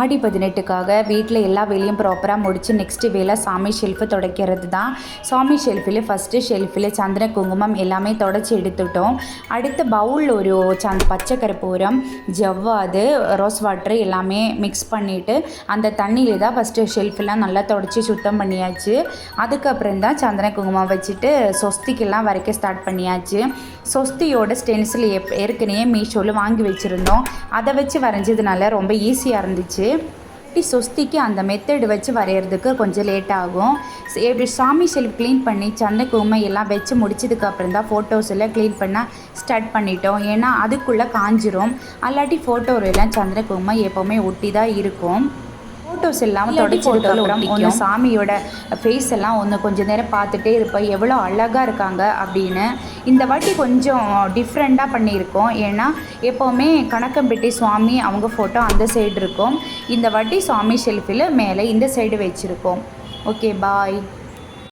ஆடி 18க்காக வீட்டில் எல்லா வேலையும் ப்ராப்பராக முடித்து நெக்ஸ்ட்டு வேலை சாமி ஷெல்ஃபு துடைக்கிறது தான். சாமி ஷெல்ஃபில் ஃபஸ்ட்டு ஷெல்ஃபில் சந்திர குங்குமம் எல்லாமே துடைச்சி எடுத்துட்டோம். அடுத்து பவுலில் ஒரு பச்சை கற்பூரம், ஜவ்வாது, ரோஸ் வாட்ரு எல்லாமே மிக்ஸ் பண்ணிவிட்டு அந்த தண்ணியில் தான் ஃபஸ்ட்டு ஷெல்ஃபெல்லாம் நல்லா துடைச்சி சுத்தம் பண்ணியாச்சு. அதுக்கப்புறம் தான் சந்திர குங்குமம் வச்சுட்டு சொஸ்திக்கெல்லாம் வரைக்க ஸ்டார்ட் பண்ணியாச்சு. சொஸ்தியோட ஸ்டென்சில் ஏற்கனவே மீஷோவில் வாங்கி வச்சுருந்தோம். அதை வச்சு வரைஞ்சதுனால ரொம்ப ஈஸியாக இருந்துச்சு. சொஸ்திக்கு அந்த மெத்தடு வச்சு வரைகிறதுக்கு கொஞ்சம் லேட் ஆகும். எப்படி சாமி ஷெல்ஃப் க்ளீன் பண்ணி சந்தை குங்குமம் எல்லாம் வச்சு முடிச்சதுக்கப்புறம் தான் ஃபோட்டோஸ் எல்லாம் க்ளீன் பண்ண ஸ்டார்ட் பண்ணிட்டோம். ஏன்னா அதுக்குள்ளே காஞ்சிரும். அல்லாட்டி ஃபோட்டோவெல்லாம் சந்திர குங்குமம் எப்போவுமே ஒட்டி தான் இருக்கும். ஃபோட்டோஸ் எல்லாம் தொடச்சதுக்கப்புறம் ஒன்று சாமியோட ஃபேஸ் எல்லாம் ஒன்று கொஞ்சம் நேரம் பார்த்துட்டே இருப்போம், எவ்வளோ அழகாக இருக்காங்க அப்படின்னு. இந்த வாட்டி கொஞ்சம் டிஃப்ரெண்ட்டாக பண்ணியிருக்கோம். ஏன்னா எப்போவுமே கணக்கம்பட்டி சுவாமி அவங்க ஃபோட்டோ அந்த சைடு இருக்கும். இந்த வாட்டி சுவாமி ஷெல்ஃபில் மேலே இந்த சைடு வச்சுருக்கோம். ஓகே, பாய்.